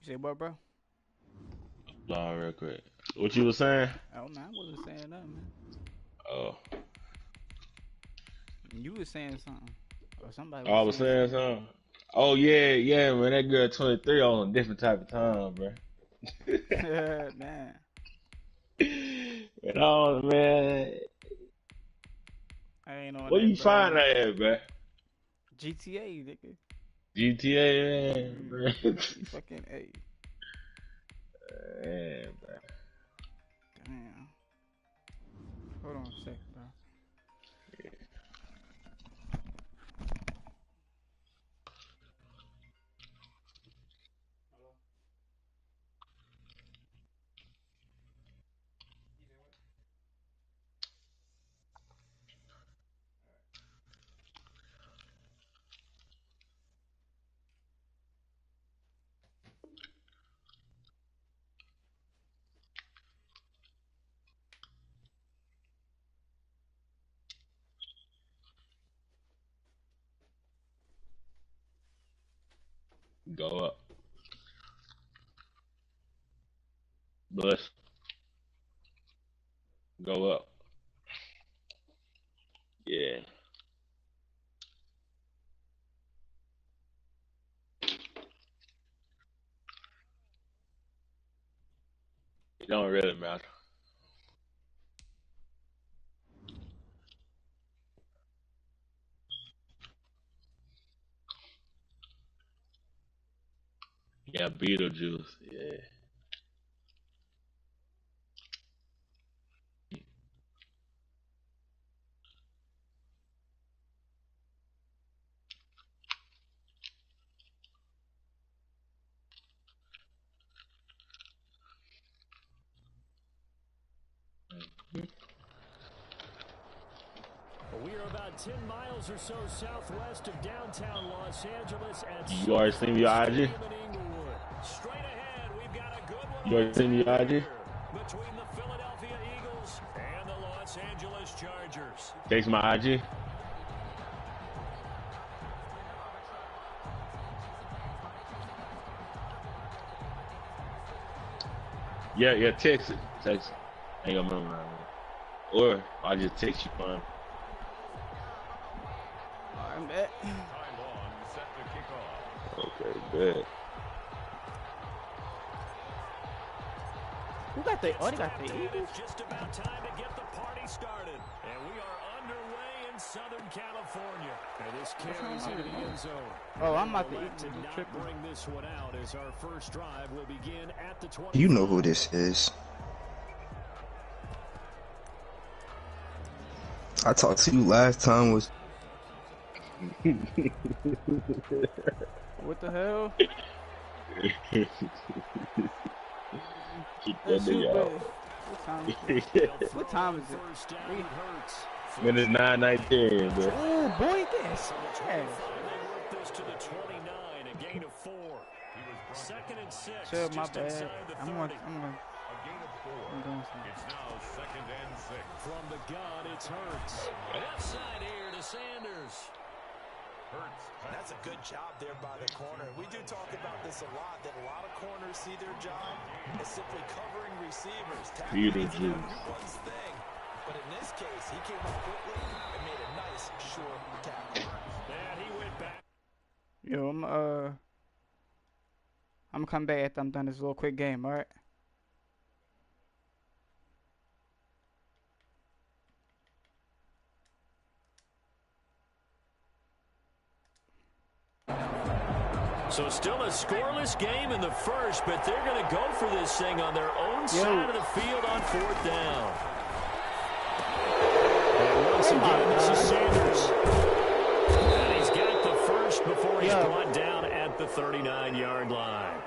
You say what, bro? No, real quick. What you was saying? Oh man, I wasn't saying nothing, man. Oh, You was saying something, or somebody I was was saying saying something. something. Oh yeah, yeah, man. That girl 23 on a different type of time, bro. Man, And all man, I ain't on where that, you bro. find that at, bro? GTA, nigga. GTA, man, bro. Fucking A. Man, bro. Damn. Hold on a second, bro. Go up. Bless. Go up. Yeah. It don't really matter. Yeah, Beetlejuice. Yeah. We are about 10 miles or so southwest of downtown Los Angeles at You already seen your Stadium IG? in Inglewood. Straight ahead, we've got a good one You on already seen your tap IG? here between the Philadelphia Eagles and the Los Angeles Chargers. Text my IG. Yeah, yeah, text it. Text it. I ain't gonna remember. Or I just text you fine. I'm back. Okay, good. Who got the? Oh, they got the Eagles. It's just about time to get the party started. And we are underway in Southern California. And this carries into the end zone. Oh, I'm about to Elect eat to not tripping. bring this one out as our first drive will begin at the 20. You know who this is. I talked to you last time was What the hell? Keep that That's you, nigga but out. what time is it? What time is it? Minutes 9:19, bro. Oh, boy, this. Yeah. This to the 29, a gain of 4. Second and 6. Chill, my just bad. inside the 30. I'm doing something. It's now second and 6. From the gun, it's Hurts. Left side here to Sanders. Hurts. That's a good job there by the corner. We do talk about this a lot, that a lot of corners see their job as simply covering receivers. Tackling is everyone's thing. But in this case, he came up quickly and made a nice, short tackle. And he went back. Yo, I'm gonna come back after I'm done this little quick game, alright? So still a scoreless game in the first, but they're going to go for this thing on their own side of the field on fourth down. And once again, this is Sanders. And he's got the first before he's brought down at the 39-yard line.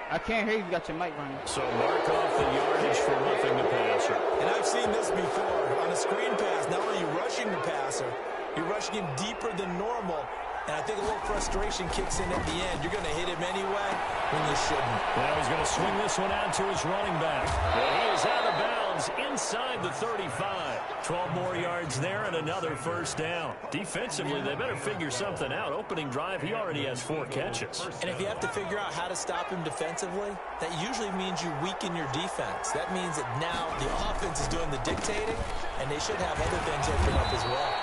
I can't hear you. You got your mic running. So mark off the yardage for roughing the passer. And I've seen this before. On a screen pass, not only are you rushing the passer, you're rushing him deeper than normal. And I think a little frustration kicks in at the end. You're going to hit him anyway when you shouldn't. Now he's going to swing this one out to his running back. And he is out of bounds themselves inside the 35. 12 more yards there and another first down. Defensively, they better figure something out. Opening drive, he already has 4 catches. And if you have to figure out how to stop him defensively, that usually means you weaken your defense. That means that now the offense is doing the dictating, and they should have other things open up as well.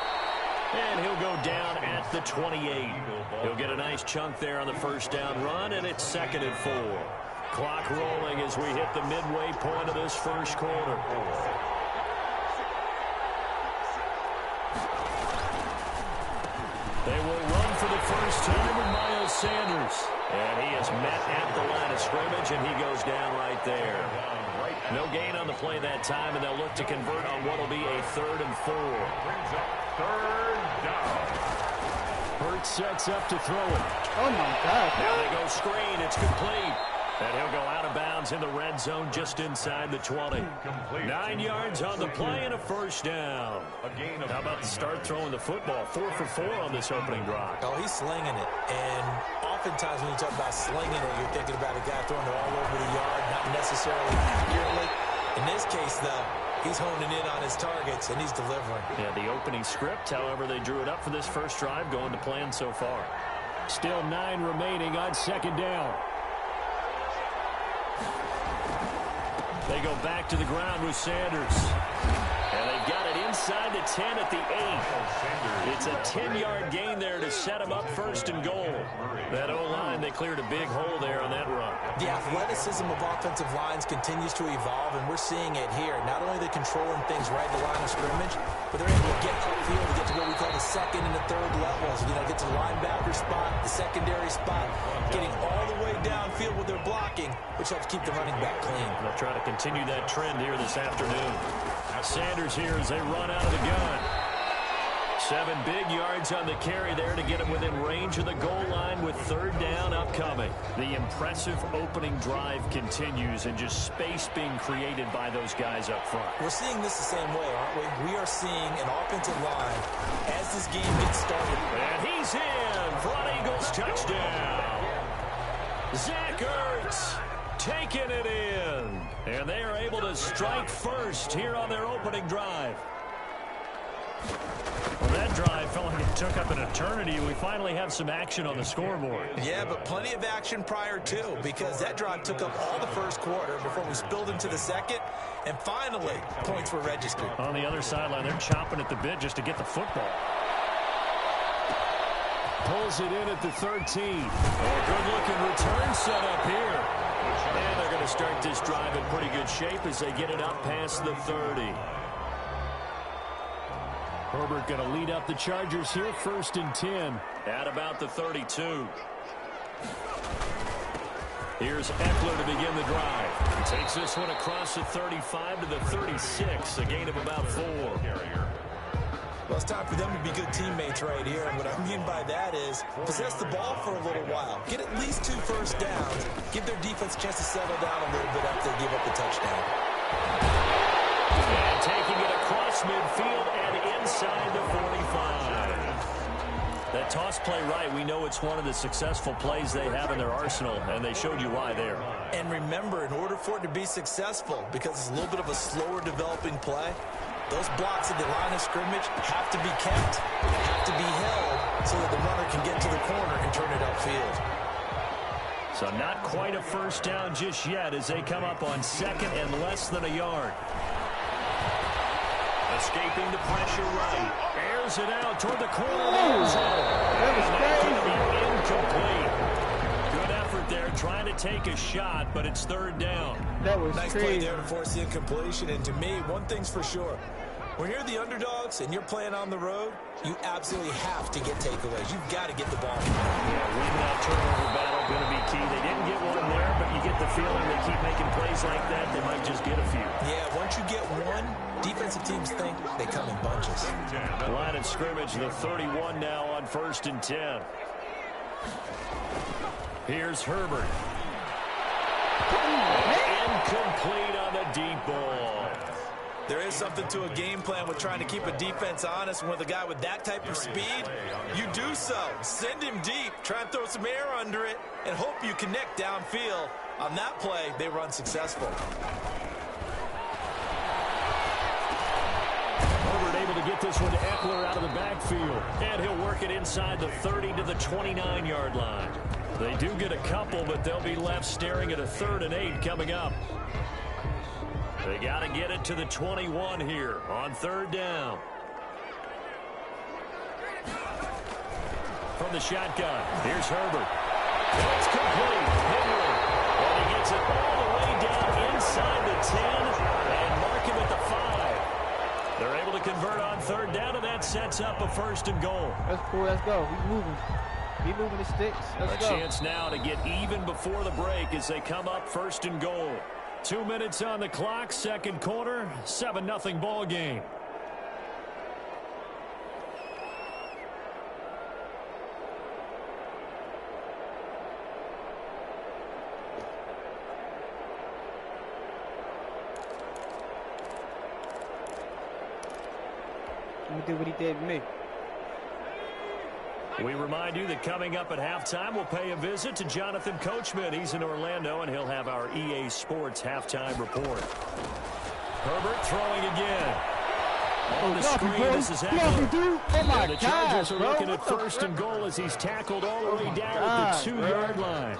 And he'll go down at the 28. He'll get a nice chunk there on the first down run, and it's 2nd and 4. Clock rolling as we hit the midway point of this first quarter. They will run for the first time with Miles Sanders. And he is met at the line of scrimmage, and he goes down right there. No gain on the play that time, and they'll look to convert on what will be a 3rd and 4. Third down. Hurts sets up to throw it. Oh, my God. Now they go screen. It's complete. And he'll go out of bounds in the red zone just inside the 20. 9 yards on the play and a first down. How about the start throwing the football? 4 for 4 on this opening drive. Oh, he's slinging it. And oftentimes when you talk about slinging it, you're thinking about a guy throwing it all over the yard, not necessarily accurately. In this case, though, he's honing in on his targets, and he's delivering. Yeah, the opening script, however, they drew it up for this first drive, going to plan so far. Still 9 remaining on 2nd down. They go back to the ground with Sanders. And they've got it inside the 10 at the 8. It's a 10-yard gain there to set them up 1st and goal. That O-line, they cleared a big hole there on that run. The athleticism of offensive lines continues to evolve, and we're seeing it here. Not only are they controlling things right at the line of scrimmage, but they're able to get upfield to get to what we call the 2nd and the 3rd levels. You know, get to the linebacker spot, the secondary spot, getting all the way downfield with their blocking, which helps keep the running back clean. They'll try to continue that trend here this afternoon. Sanders here as they run out of the gun. 7 big yards on the carry there to get him within range of the goal line with 3rd down upcoming. The impressive opening drive continues and just space being created by those guys up front. We're seeing this the same way, aren't we? We are seeing an offensive line as this game gets started. And he's in for an Eagles touchdown. Zach Ertz taking it in. And they are able to strike first here on their opening drive. Well, that drive felt like it took up an eternity. We finally have some action on the scoreboard. Yeah, but plenty of action prior to, because that drive took up all the first quarter before we spilled into the second, and finally, points were registered. On the other sideline, they're chomping at the bit just to get the football. Pulls it in at the 13. A good-looking return set up here. And they're going to start this drive in pretty good shape as they get it up past the 30. Herbert going to lead up the Chargers here, 1st and 10. At about the 32. Here's Eckler to begin the drive. He takes this one across the 35 to the 36, a gain of about 4. Well, it's time for them to be good teammates right here. And what I mean by that is possess the ball for a little while. Get at least 2 first downs. Give their defense a chance to settle down a little bit after they give up the touchdown. And taking it across midfield and inside the 45. That toss play right, we know it's one of the successful plays they have in their arsenal, and they showed you why there. And remember, in order for it to be successful, because it's a little bit of a slower developing play, those blocks at the line of scrimmage have to be kept, have to be held, so that the runner can get to the corner and turn it upfield. So not quite a first down just yet as they come up on 2nd and less than a yard. Escaping the pressure right. Airs it out toward the corner of the end zone. That was crazy. Incomplete. Good effort there trying to take a shot, but it's 3rd down. That was Nice play crazy. there to force the incompletion. And to me, one thing's for sure. When you're the underdogs and you're playing on the road, you absolutely have to get takeaways. You've got to get the ball. Yeah, win that turnover battle going to be key. They didn't get one there, but you get the feeling they keep making plays like that, they might just get a few. Yeah, once you get one, defensive teams think they come in bunches. Line of scrimmage, the 31 now on 1st and 10. Here's Herbert. Incomplete on the deep ball. There is something to a game plan with trying to keep a defense honest. And with a guy with that type of speed, you do so. Send him deep, try and throw some air under it, and hope you connect downfield. On that play, they were unsuccessful. to get this one to Eckler out of the backfield. And he'll work it inside the 30 to the 29-yard line. They do get a couple, but they'll be left staring at a 3rd and 8 coming up. They got to get it to the 21 here on 3rd down. From the shotgun, here's Herbert. It's complete. Henry. And he gets it all the way down inside the 10 and mark him at the 5. They're able to convert on 3rd down, and that sets up a 1st and goal. That's cool. Let's go. He's moving. He's moving the sticks. Let's go. A chance now to get even before the break as they come up 1st and goal. 2 minutes on the clock, 2nd quarter, 7-0 ball game. He did what he did to me. We remind you that coming up at halftime, we'll pay a visit to Jonathan Coachman. He's in Orlando, and he'll have our EA Sports halftime report. Herbert throwing again. On the screen, this is Eckler. Oh my And the Chargers gosh, are bro. looking at 1st and goal as he's tackled all the way down at the 2-yard line.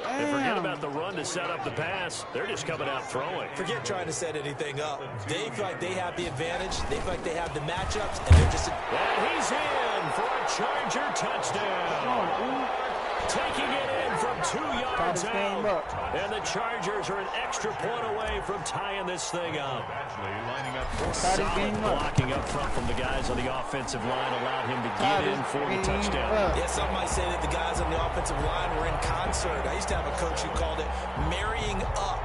They forget about the run to set up the pass. They're just coming out throwing. Forget trying to set anything up. They feel like they have the advantage. They feel like they have the matchups, and they're just... And he's in for a Charger touchdown. Taking it in from 2 yards out. And the Chargers are an extra point away from tying this thing up. Lining up Solid blocking up front from the guys on the offensive line allowed him to get in for the touchdown. Yeah, some might say that the guys on the offensive line were in concert. I used to have a coach who called it marrying up,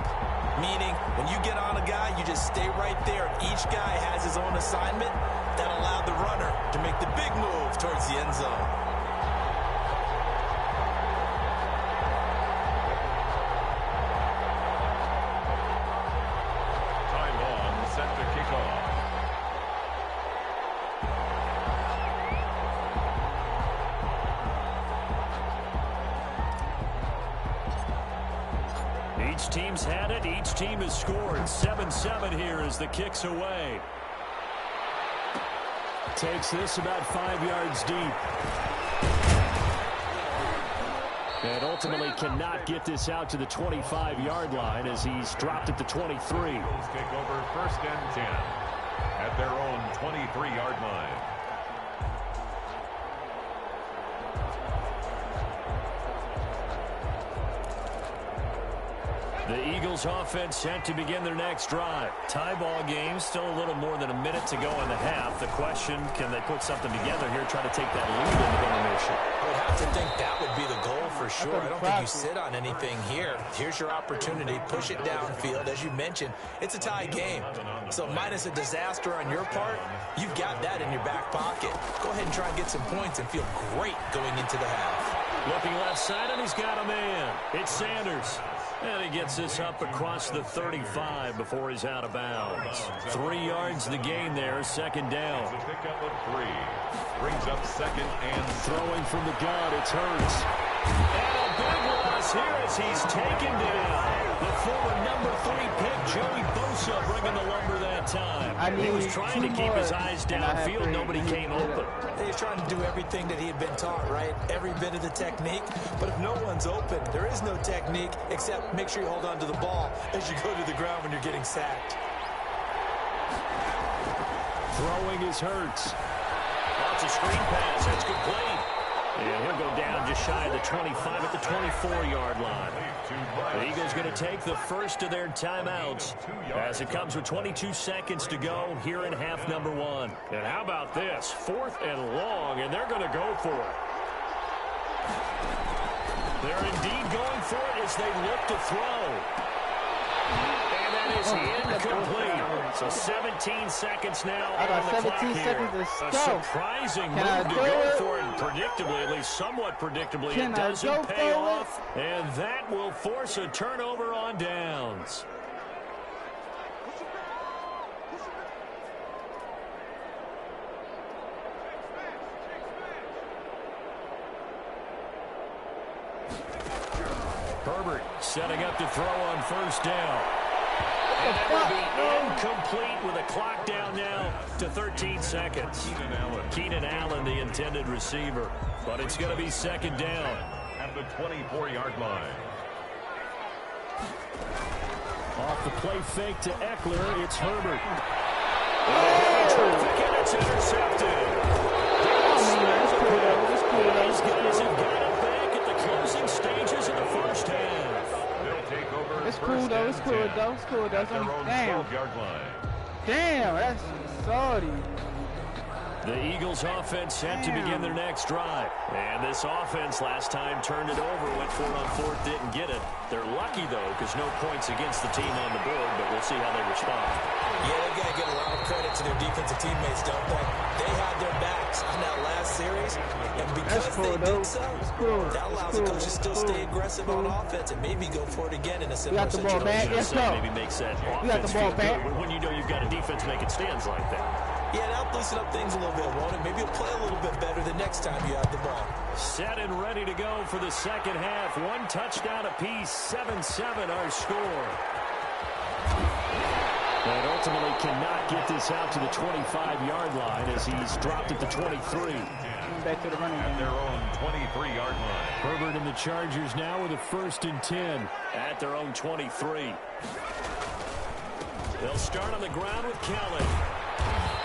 meaning when you get on a guy, you just stay right there. Each guy has his own assignment that allowed the runner to make the big move towards the end zone. Each team's had it. Each team has scored. 7-7 here as the kick's away. Takes this about 5 yards deep. And ultimately cannot get this out to the 25-yard line as he's dropped at the 23. Take over 1st and 10 at their own 23-yard line. The Eagles offense set to begin their next drive. Tie ball game, still a little more than a minute to go in the half. The question, can they put something together here, try to take that lead into intermission? I would have to think that would be the goal for sure. I don't think you sit on anything here. Here's your opportunity. Push it downfield. As you mentioned, it's a tie game. So minus a disaster on your part, you've got that in your back pocket. Go ahead and try and get some points and feel great going into the half. Looking left side, and he's got a man. It's Sanders. And he gets this up across the 35 before he's out of bounds. 3 yards the gain there, 2nd down. The pickup of 3. Brings up 2nd and throwing from the gun, it's Hurts. And a big loss here as he's taken down. The former number 3 pick, Joey Bosa, bringing the lumber that time. He was trying to keep his eyes downfield. Nobody came open. He's trying to do everything that he had been taught, right? Every bit of the technique. But if no one's open, there is no technique except make sure you hold on to the ball as you go to the ground when you're getting sacked. Throwing is Hurts. That's a screen pass. That's complete. And he'll go down just shy of the 25 at the 24-yard line. The Eagles going to take the first of their timeouts as it comes with 22 seconds to go here in half number 1. And how about this? 4th and long, and they're going to go for it. They're indeed going for it as they look to throw. And that is incomplete. So 17 seconds now on the clock here. A surprising move to go for it predictably, at least somewhat predictably. It doesn't pay off, and that will force a turnover on downs. Herbert setting up to throw on 1st down. And it will be incomplete with a clock down now to 13 seconds. Keenan Allen, the intended receiver. But it's going to be second down. At the 24-yard line. Off the play fake to Eckler, it's Herbert. Terrific, and it's intercepted. These guys have got it back at the closing stages of the first half. They'll take over. It's cool though. It's cool though. It's cool though. Damn. 12-yard line. Damn, that's salty. The Eagles offense set to begin their next drive. And this offense last time turned it over, went for it on fourth, didn't get it. They're lucky, though, because no points against the team on the board, but we'll see how they respond. Yeah, they've got to give a lot of credit to their defensive teammates, don't they? They had their backs in that last series, and because they did so, that allows the coaches to still stay aggressive on offense and maybe go for it again in a similar situation. Let's go. Maybe makes that offense feel good when you know you've got a defense making stands like that. Yeah, that'll loosen up things a little bit, won't it? Maybe you'll play a little bit better the next time you have the ball. Set and ready to go for the second half. One touchdown apiece, 7-7 our score. And ultimately cannot get this out to the 25-yard line as he's dropped at the 23. Back to the running At game. their own 23-yard line. Herbert and the Chargers now with a 1st and 10 at their own 23. They'll start on the ground with Kelly.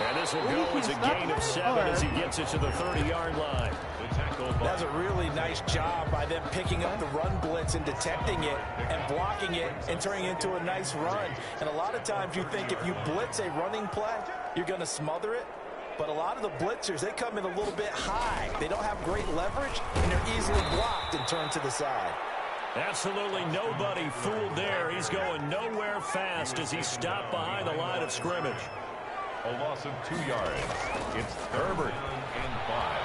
And this will go as a gain of 7 as he gets it to the 30-yard line. That's a really nice job by them picking up the run blitz and detecting it and blocking it and turning it into a nice run. And a lot of times you think if you blitz a running play, you're going to smother it. But a lot of the blitzers, they come in a little bit high. They don't have great leverage, and they're easily blocked and turned to the side. Absolutely nobody fooled there. He's going nowhere fast as he stopped behind the line of scrimmage. A loss of 2 yards. It's Herbert and 5.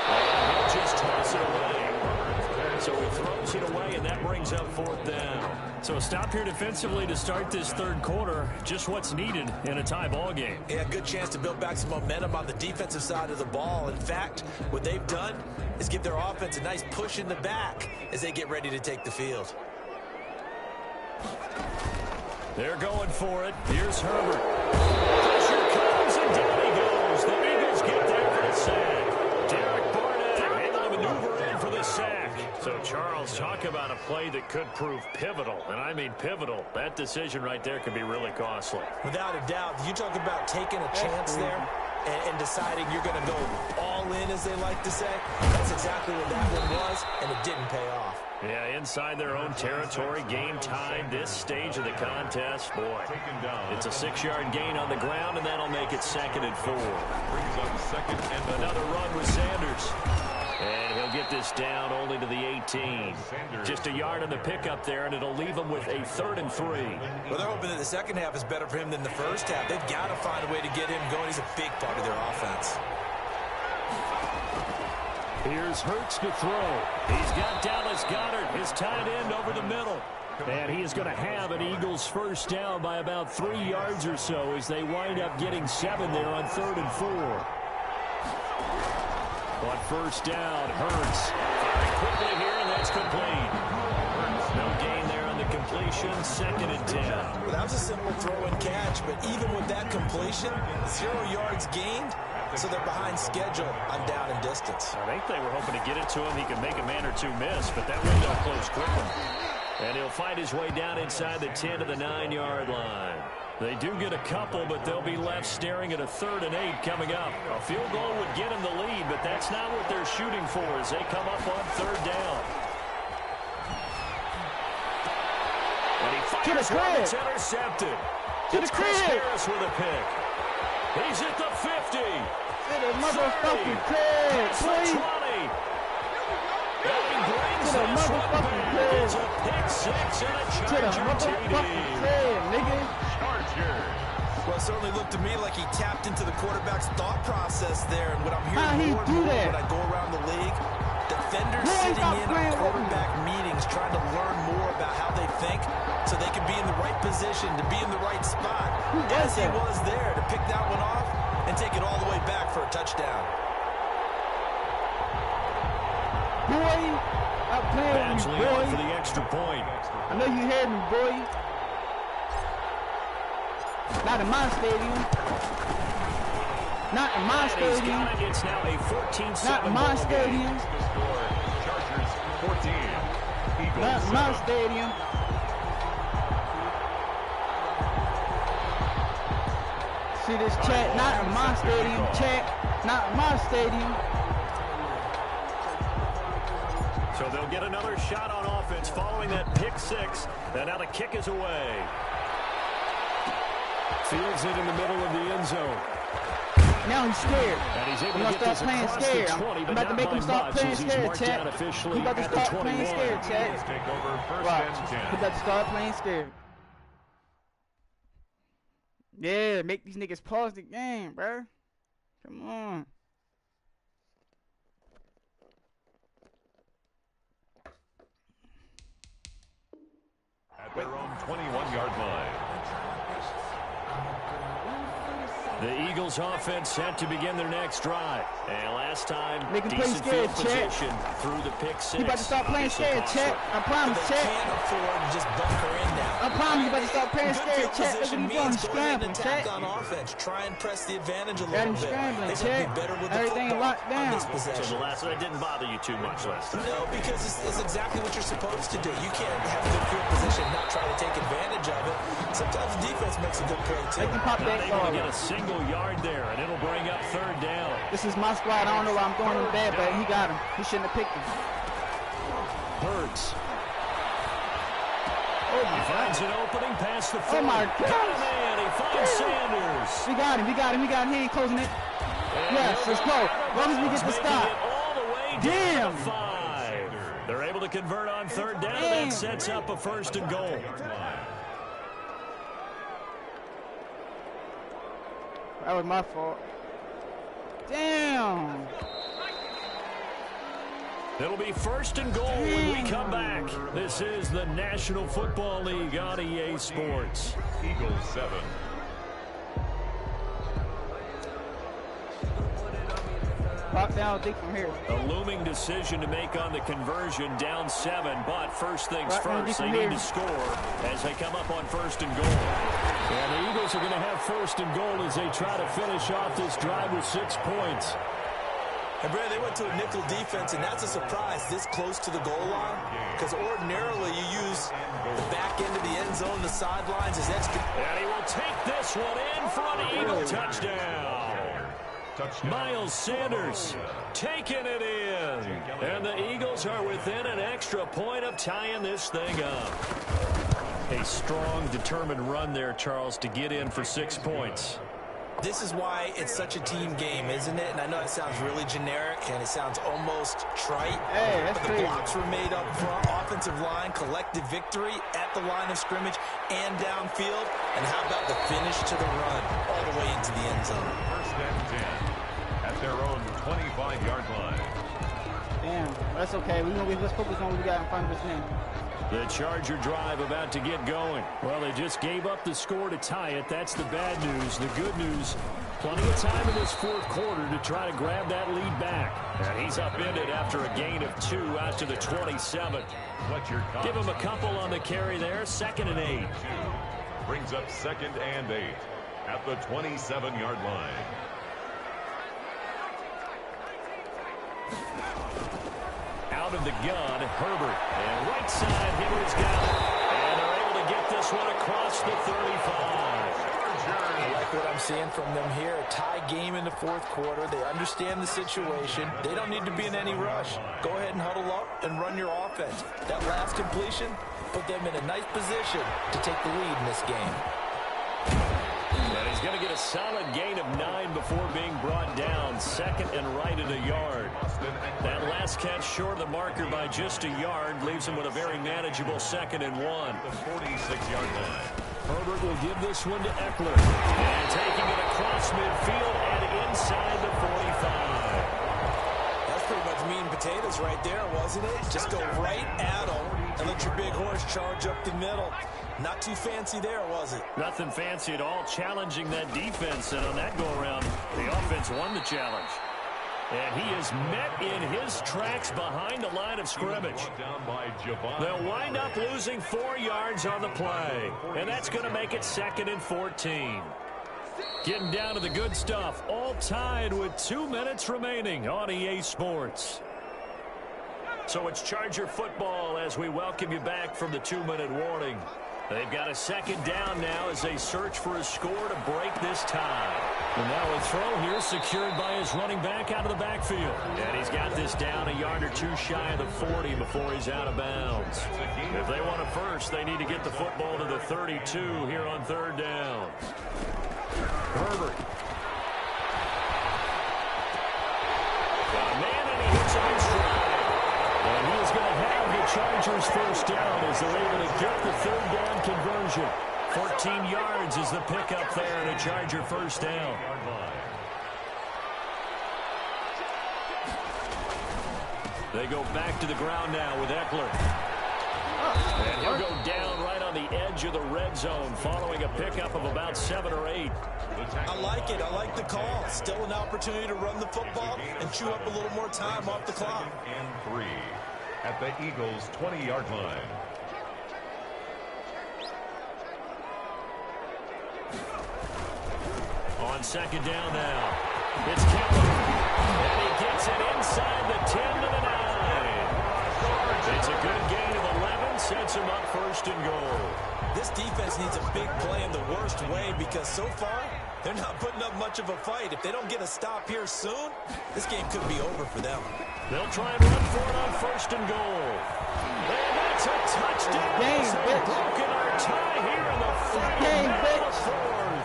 He'll just toss it away. So he throws it away, and that brings up 4th down. So a stop here defensively to start this third quarter. Just what's needed in a tie ball game. Yeah, good chance to build back some momentum on the defensive side of the ball. In fact, what they've done is give their offense a nice push in the back as they get ready to take the field. They're going for it. Here's Herbert. Pressure comes, and down he goes. The Eagles get there for the sack. Derek Barnett able to maneuver in for the sack. So, Charles, talk about a play that could prove pivotal. And I mean pivotal. That decision right there could be really costly. Without a doubt, you talk about taking a chance there and deciding you're going to go all in, as they like to say. That's exactly what that one was, and it didn't pay off. Yeah, inside their own territory, game time, this stage of the contest, boy. It's a 6-yard gain on the ground, and that'll make it 2nd and 4. Brings up 2nd and Another run with Sanders. And he'll get this down only to the 18. Just a yard on the pickup there, and it'll leave him with a 3rd and 3. Well, they're hoping that the second half is better for him than the first half. They've got to find a way to get him going. He's a big part of their offense. Here's Hurts to throw. He's got Dallas Goedert, his tight end, over the middle. And he is going to have an Eagles first down by about 3 yards or so as they wind up getting 7 there on 3rd and 4. On first down, Hurts firing quickly here, and that's complete. No gain there on the completion, 2nd and 10. Well, that was a simple throw and catch, but even with that completion, 0 yards gained, so they're behind schedule on down and distance. I think they were hoping to get it to him. He could make a man or two miss, but that window closed quickly. And he'll find his way down inside the 10 to the 9-yard line. They do get a couple, but they'll be left staring at a 3rd and 8 coming up. A field goal would get him the lead, but that's not what they're shooting for as they come up on 3rd down. And he fires one that's intercepted. It's Chris Harris with a pick. He's at the 50. To the motherfucking crib, please. 20. And he brings To the this one motherfucking back. crib. It's a pick 6 and a To the Charger motherfucking TD. crib, nigga. Well, it certainly looked to me like he tapped into the quarterback's thought process there. And what I'm How he hearing more and do more that? when I go around the league, defenders Boy, sitting stop in on playing with me. quarterback meetings trying to learn more about how they think so they can be in the right position to be in the right spot. As he was there to pick that one off and take it all the way back for a touchdown. Boy, stop playing Badgley with me, on for boy. the extra point. I know you heard me, boy. Not in my stadium. Not in my stadium. It's now a 14-7 Not in my stadium. Chargers 14. Eagles Not in my 7. stadium. See this chat? Not in my stadium. Chat. Not in my stadium. So they'll get another shot on offense following that pick six. And now the kick is away. Fields it in the middle of the end zone. Now he's scared. And he's able I'm to gonna get start playing this scared. across the 20, I'm but about to not make by him start much playing as he's scared, marked chat. down officially He about to at the start playing 21. scared, chat. Take over first Watch. and 10. He about to start playing scared. Yeah, make these niggas pause the game, bro. Come on. At their own 21-yard line. The Eagles offense set to begin their next drive. And last time, Make him play decent scared, field chat. position through the pick six. He about to start playing Obviously scared, costly. chat. I promise, They chat. can't afford to just bunker in now. I promise you about to start playing Good scared, field chat. Look what position he doing, means go ahead scrambling, and attack chat. on offense. Try and press the advantage a Got little him bit. scrambling, They should chat. be better with the Everything football locked on this down. possession. So the last one didn't bother you too much last time. No, because it's exactly what you're supposed to do. You can't have good field position and not try to take advantage of it. Sometimes the defense makes a good play, too. Make him pop Not that able to ball. get a single yard there, and it'll bring up third down. This is my squad. I don't know why I'm throwing him bad, but he got him. He shouldn't have picked him. Hurts. Oh He my finds God. an opening past the 40. Oh my Got gosh. him in. He finds Sanders. We got him. We got him. We got him. He ain't closing it. Yes, let's go. As long as we get the Making stop. it all the way down Damn. to 5. They're able to convert on third down, and Damn. that sets up a first and goal. That was my fault. Damn. It'll be first and goal when we come back. This is the National Football League on EA Sports. Eagles 7. Pop down, think from here. A looming decision to make on the conversion, down 7. But first things Right, first, they need to score as they come up on first and goal. And the Eagles are going to have first and goal as they try to finish off this drive with 6 points. And Brad, they went to a nickel defense, and that's a surprise this close to the goal line. Because ordinarily you use the back end of the end zone, the sidelines as extra. And he will take this one in for an Eagle touchdown. Miles Sanders taking it in. And the Eagles are within an extra point of tying this thing up. A strong, determined run there, Charles, to get in for 6 points. This is why it's such a team game, isn't it? And I know it sounds really generic, and it sounds almost trite. Hey, that's but the crazy. blocks were made up front, offensive line, collective victory at the line of scrimmage and downfield. And how about the finish to the run all the way into the end zone? First and 10. At their own 25-yard line. Damn. That's okay. Let's focus on what we got in front of us now. The Charger drive about to get going. Well, they just gave up the score to tie it. That's the bad news. The good news, plenty of time in this fourth quarter to try to grab that lead back. And he's upended after a gain of 2 out to the 27. Give him a couple on the carry there. 2nd and 8. Brings up 2nd and 8 at the 27-yard line. Out of the gun, Herbert. And right side, Henry's got it. And they're able to get this one across the 35. I like what I'm seeing from them here. A tie game in the fourth quarter. They understand the situation. They don't need to be in any rush. Go ahead and huddle up and run your offense. That last completion put them in a nice position to take the lead in this game. And he's going to get a solid gain of 9 before being brought down. 2nd and right at a yard. That last catch short of the marker by just a yard leaves him with a very manageable 2nd and 1. The 46-yard line. Herbert will give this one to Eckler. And taking it across midfield and inside the 45. That's pretty much meat and potatoes right there, wasn't it? Just go right at them and let your big horse charge up the middle. Not too fancy there, was it? Nothing fancy at all, challenging that defense. And on that go-around, the offense won the challenge. And he is met in his tracks behind the line of scrimmage. They'll wind up losing 4 yards on the play. And that's going to make it 2nd and 14. Getting down to the good stuff. All tied with 2 minutes remaining on EA Sports. So it's Charger football as we welcome you back from the 2-minute warning. They've got a 2nd down now as they search for a score to break this tie. And now a throw here secured by his running back out of the backfield. And he's got this down a yard or 2 shy of the 40 before he's out of bounds. If they want a first, they need to get the football to the 32 here on 3rd down. Herbert. Got a man and he hits him in stride. And he is going to have the Chargers first down as they're able to get the 3rd down conversion. 14 yards is the pickup there and a Charger first down. They go back to the ground now with Eckler. And he'll go down right on the edge of the red zone following a pickup of about 7 or 8. I like it. I like the call. Still an opportunity to run the football and chew up a little more time off the clock. And 3 at the Eagles' 20-yard line. On 2nd down now. It's Kemba. And he gets it inside the 10 to the 9. It's a good gain of 11. Sets him up 1st and goal. This defense needs a big play in the worst way because so far they're not putting up much of a fight. If they don't get a stop here soon, this game could be over for them. They'll try and run for it on 1st and goal. And that's a touchdown. They've broken our tie here in the final of the 4th.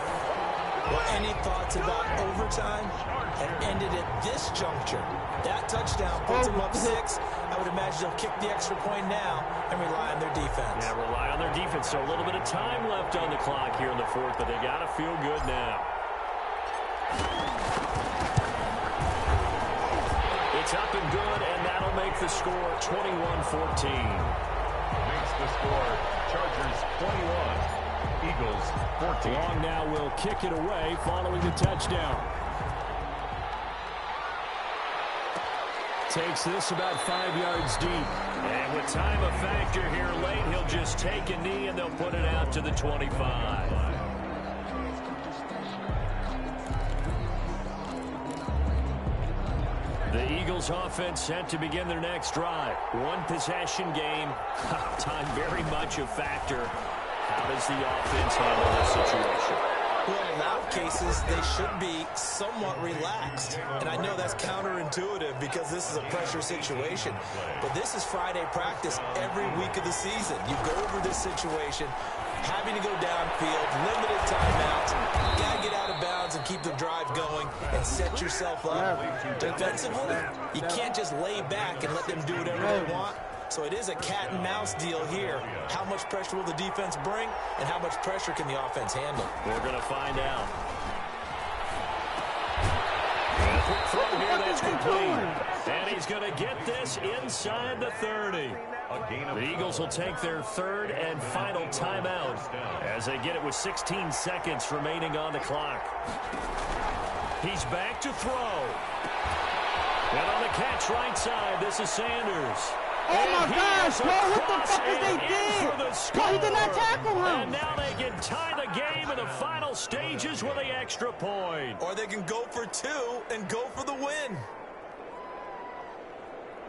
Well, any thoughts about overtime have ended at this juncture? That touchdown puts them up 6. I would imagine they'll kick the extra point now and rely on their defense. Yeah, rely on their defense. So a little bit of time left on the clock here in the 4th, but they got to feel good now. It's up and good, and that'll make the score 21-14. Makes the score Chargers 21. Eagles 14. Long now will kick it away following the touchdown. Takes this about 5 yards deep. And with time a factor here late, he'll just take a knee and they'll put it out to the 25. The Eagles offense set to begin their next drive. 1 possession game. Time very much a factor. How does the offense handle this situation? Well, in a lot of cases, they should be somewhat relaxed. And I know that's counterintuitive because this is a pressure situation. But this is Friday practice every week of the season. You go over this situation, having to go downfield, limited timeouts. You got to get out of bounds and keep the drive going and set yourself up. Defensively, you can't just lay back and let them do whatever they want. So it is a cat and mouse deal here. How much pressure will the defense bring, and how much pressure can the offense handle? We're going to find out. Quick throw here, that's complete. And he's going to get this inside the 30. The Eagles will take their 3rd and final timeout as they get it with 16 seconds remaining on the clock. He's back to throw. And on the catch right side, this is Sanders. Oh my gosh, bro, what the fuck is they did? Bro, he did not tackle him. And now they can tie the game in the final stages with the extra point. Or they can go for 2 and go for the win.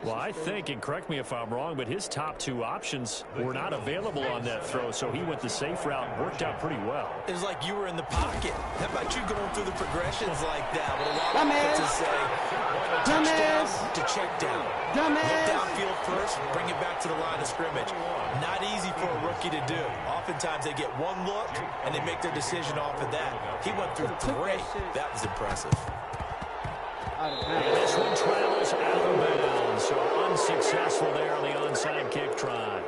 Well, I think, and correct me if I'm wrong, but his top 2 options were not available on that throw, so he went the safe route and worked out pretty well. It was like you were in the pocket. How about you going through the progressions like that? But a lot of offenses say, touchdown to check down. Look downfield first, bring it back to the line of scrimmage. Not easy for a rookie to do. Oftentimes they get 1 look, and they make their decision off of that. He went through 3. That was impressive. And this one travels out of bounds, so unsuccessful there on the onside kick try.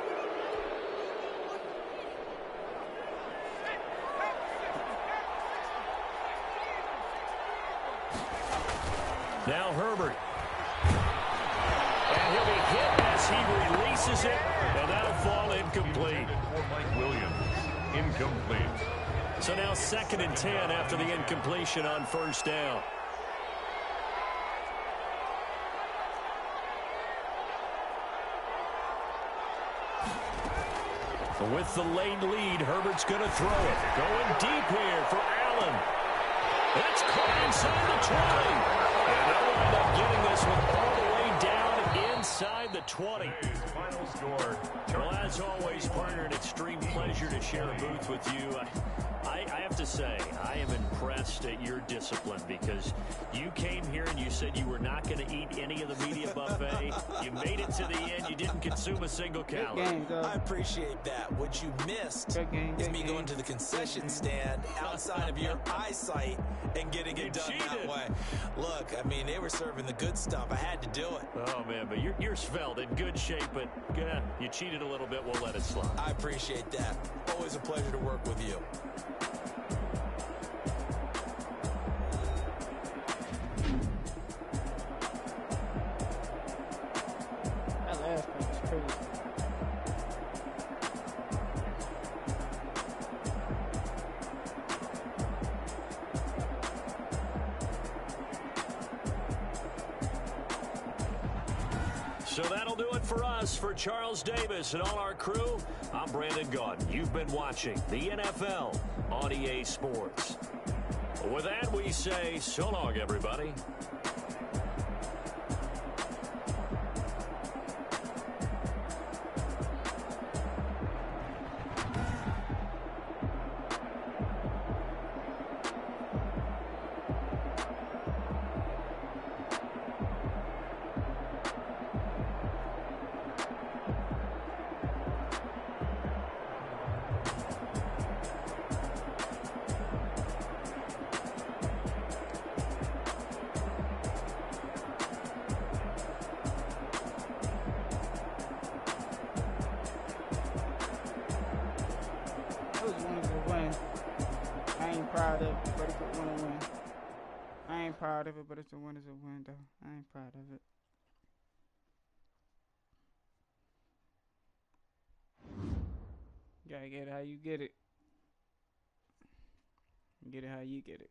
Now Herbert. And he'll be hit as he releases it, and that'll fall incomplete. For Mike Williams, incomplete. So now 2nd and 10 after the incompletion on 1st down. With the late lead, Herbert's going to throw it. Going deep here for Allen. It's caught inside the 20. And they'll end up getting this one all the way down inside the 20. Final score. Well, as always, partner, an extreme pleasure to share a booth with you. I have to say, I am impressed at your discipline because you came here and you said you were not going to eat any of the media buffet. You made it to the end. You didn't consume a single calorie. I appreciate that. What you missed is me going to the concession stand outside of your eyesight and getting it done that way. Look, I mean, they were serving the good stuff. I had to do it. Oh, man, but you're svelte, in good shape, but you cheated a little bit. We'll let it slide. I appreciate that. Always a pleasure to work with you. That last one was crazy. So that'll do it for us. For Charles Davis and all our crew, I'm Brandon Gaudin. You've been watching the NFL on EA Sports. With that, we say so long, everybody. Proud of it, but it's a win. I ain't proud of it, but it's a win. It's a win, though. I ain't proud of it. You gotta get it how you get it. Get it how you get it.